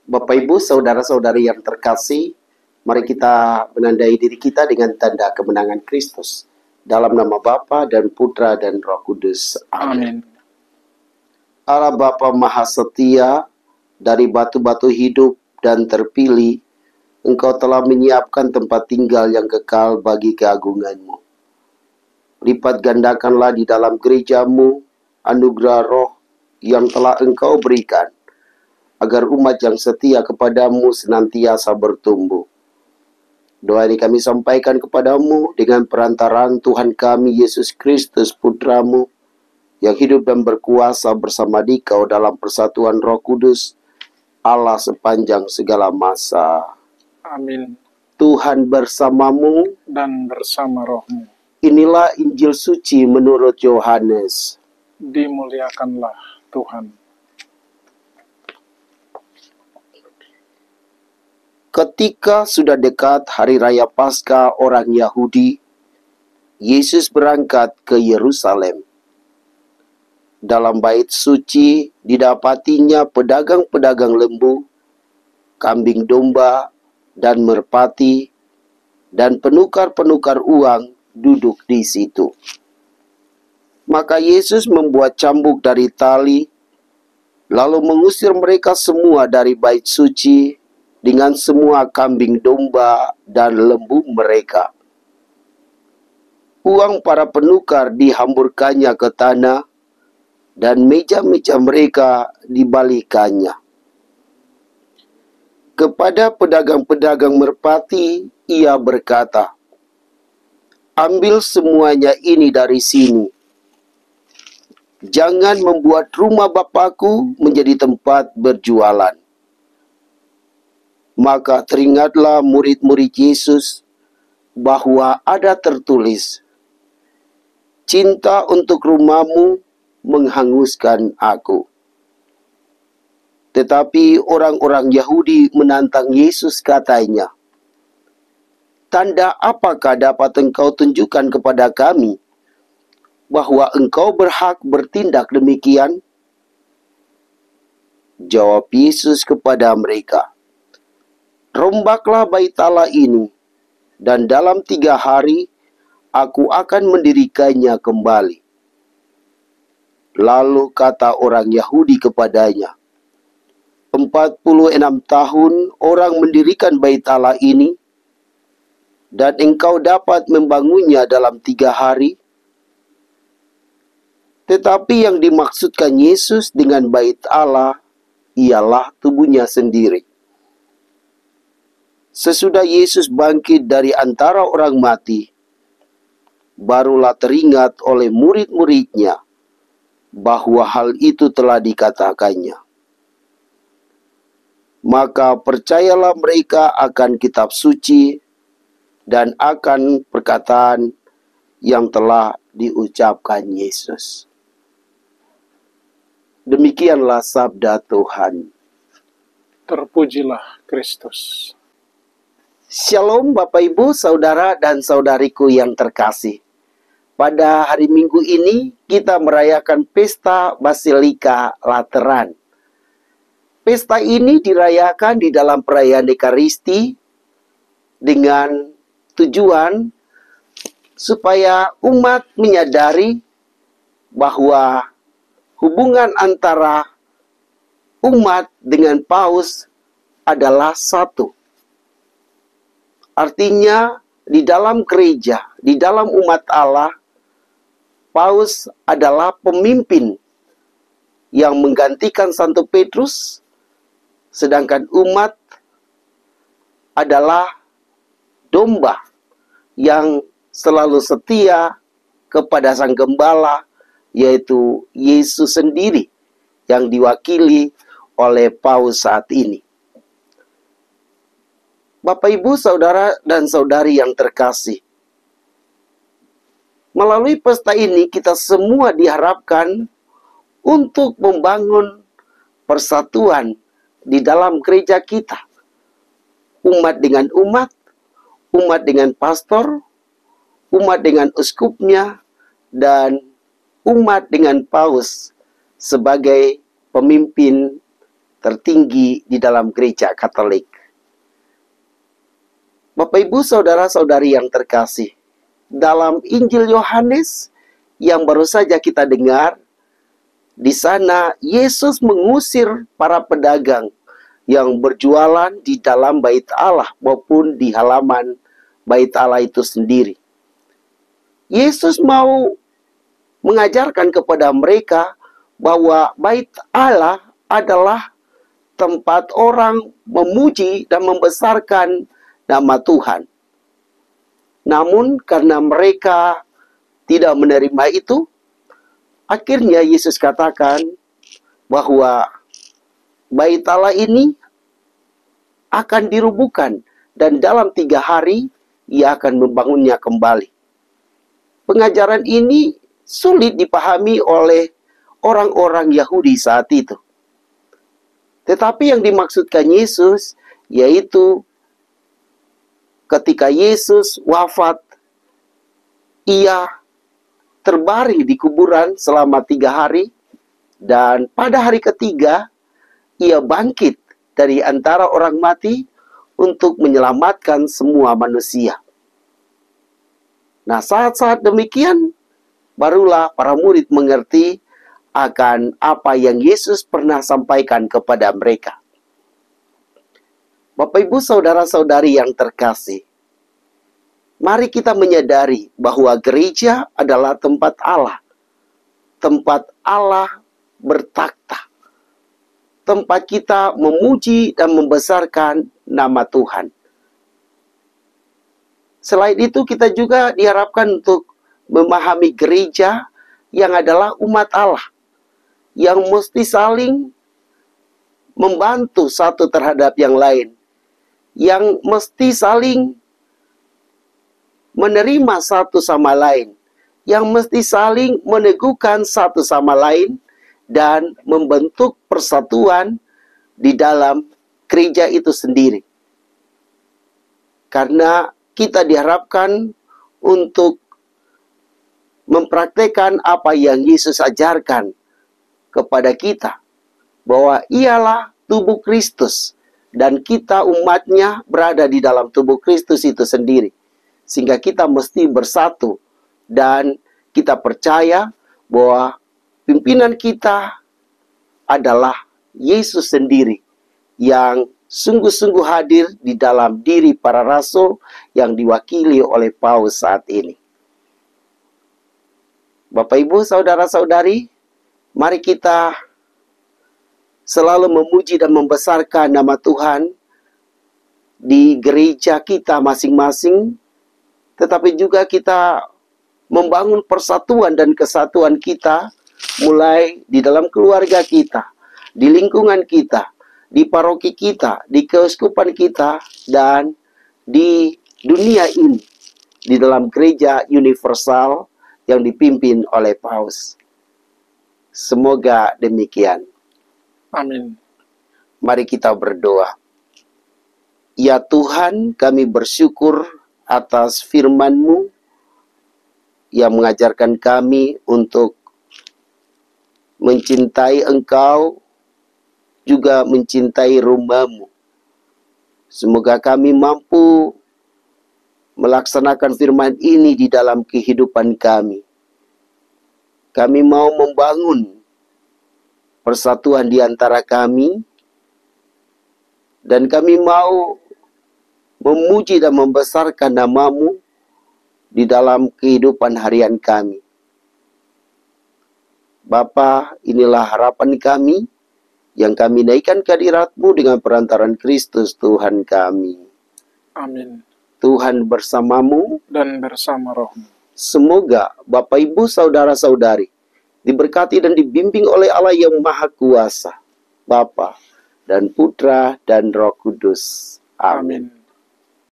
Bapak Ibu, saudara-saudari yang terkasih, mari kita menandai diri kita dengan tanda kemenangan Kristus. Dalam nama Bapa dan Putra dan Roh Kudus. Amin. Allah Bapa Maha Setia, dari batu-batu hidup dan terpilih, Engkau telah menyiapkan tempat tinggal yang kekal bagi keagungan-Mu. Lipat gandakanlah di dalam gereja-Mu anugerah roh yang telah Engkau berikan, agar umat yang setia kepadamu senantiasa bertumbuh. Doa ini kami sampaikan kepadamu dengan perantaraan Tuhan kami Yesus Kristus Putramu, yang hidup dan berkuasa bersama Dikau dalam persatuan Roh Kudus, Allah sepanjang segala masa. Amin. Tuhan bersamamu Dan bersama rohmu. Inilah Injil suci menurut Yohanes. Dimuliakanlah Tuhan. Ketika sudah dekat hari raya Paskah orang Yahudi, Yesus berangkat ke Yerusalem. Dalam bait suci didapatinya pedagang-pedagang lembu, kambing domba, dan merpati, dan penukar-penukar uang duduk di situ. Maka Yesus membuat cambuk dari tali, lalu mengusir mereka semua dari bait suci dengan semua kambing domba dan lembu mereka. Uang para penukar dihamburkannya ke tanah, dan meja-meja mereka dibalikannya. Kepada pedagang-pedagang merpati, ia berkata, "Ambil semuanya ini dari sini. Jangan membuat rumah Bapakku menjadi tempat berjualan." Maka teringatlah murid-murid Yesus bahwa ada tertulis, "Cinta untuk rumahmu menghanguskan aku." Tetapi orang-orang Yahudi menantang Yesus, katanya, "Tanda apakah dapat engkau tunjukkan kepada kami bahwa engkau berhak bertindak demikian?" Jawab Yesus kepada mereka, "Rombaklah bait Allah ini, dan dalam 3 hari aku akan mendirikannya kembali." Lalu kata orang Yahudi kepadanya, 46 tahun orang mendirikan bait Allah ini, dan engkau dapat membangunnya dalam 3 hari? Tetapi yang dimaksudkan Yesus dengan bait Allah ialah tubuhnya sendiri. Sesudah Yesus bangkit dari antara orang mati, barulah teringat oleh murid-muridnya bahwa hal itu telah dikatakannya. Maka percayalah mereka akan kitab suci dan akan perkataan yang telah diucapkan Yesus. Demikianlah sabda Tuhan. Terpujilah Kristus. Shalom Bapak Ibu, saudara dan saudariku yang terkasih. Pada hari Minggu ini kita merayakan pesta Basilika Lateran. Pesta ini dirayakan di dalam perayaan Ekaristi dengan tujuan supaya umat menyadari bahwa hubungan antara umat dengan paus adalah satu. Artinya di dalam gereja, di dalam umat Allah, paus adalah pemimpin yang menggantikan Santo Petrus, sedangkan umat adalah domba yang selalu setia kepada Sang Gembala, yaitu Yesus sendiri, yang diwakili oleh paus saat ini. Bapak, Ibu, saudara dan saudari yang terkasih, melalui pesta ini kita semua diharapkan untuk membangun persatuan di dalam gereja kita. Umat dengan umat, umat dengan pastor, umat dengan uskupnya, dan umat dengan paus sebagai pemimpin tertinggi di dalam gereja Katolik. Bapak Ibu saudara-saudari yang terkasih, dalam Injil Yohanes yang baru saja kita dengar, di sana Yesus mengusir para pedagang yang berjualan di dalam bait Allah maupun di halaman bait Allah itu sendiri. Yesus mau mengajarkan kepada mereka bahwa bait Allah adalah tempat orang memuji dan membesarkan nama Tuhan. Namun karena mereka tidak menerima itu, akhirnya Yesus katakan bahwa bait Allah ini akan dirubuhkan dan dalam 3 hari ia akan membangunnya kembali. Pengajaran ini sulit dipahami oleh orang-orang Yahudi saat itu. Tetapi yang dimaksudkan Yesus yaitu ketika Yesus wafat, ia terbaring di kuburan selama 3 hari, dan pada hari ketiga ia bangkit dari antara orang mati untuk menyelamatkan semua manusia. Nah, saat-saat demikian barulah para murid mengerti akan apa yang Yesus pernah sampaikan kepada mereka. Bapak Ibu saudara-saudari yang terkasih, mari kita menyadari bahwa gereja adalah tempat Allah. Tempat Allah bertakhta. Tempat kita memuji dan membesarkan nama Tuhan. Selain itu, kita juga diharapkan untuk memahami gereja yang adalah umat Allah, yang mesti saling membantu satu terhadap yang lain, yang mesti saling menerima satu sama lain, yang mesti saling meneguhkan satu sama lain, dan membentuk persatuan di dalam gereja itu sendiri. Karena kita diharapkan untuk mempraktekkan apa yang Yesus ajarkan kepada kita, bahwa ialah tubuh Kristus, dan kita umatnya berada di dalam tubuh Kristus itu sendiri. Sehingga kita mesti bersatu, dan kita percaya bahwa pimpinan kita adalah Yesus sendiri, yang sungguh-sungguh hadir di dalam diri para rasul yang diwakili oleh Paus saat ini. Bapak Ibu saudara-saudari, mari kita selalu memuji dan membesarkan nama Tuhan di gereja kita masing-masing, tetapi juga kita membangun persatuan dan kesatuan kita mulai di dalam keluarga kita, di lingkungan kita, di paroki kita, di keuskupan kita, dan di dunia ini, di dalam gereja universal yang dipimpin oleh Paus. Semoga demikian. Amin. Mari kita berdoa. Ya Tuhan, kami bersyukur atas firman-Mu yang mengajarkan kami untuk mencintai Engkau, juga mencintai rumah-Mu. Semoga kami mampu melaksanakan firman ini di dalam kehidupan kami. Kami mau membangun persatuan di antara kami, dan kami mau memuji dan membesarkan nama-Mu di dalam kehidupan harian kami. Bapa, inilah harapan kami, yang kami naikkan ke hadirat-Mu dengan perantaran Kristus Tuhan kami. Amin. Tuhan bersamamu Dan bersama rohmu. Semoga Bapak Ibu saudara-saudari diberkati dan dibimbing oleh Allah yang Maha Kuasa, Bapa dan Putra dan Roh Kudus. Amin. Amin.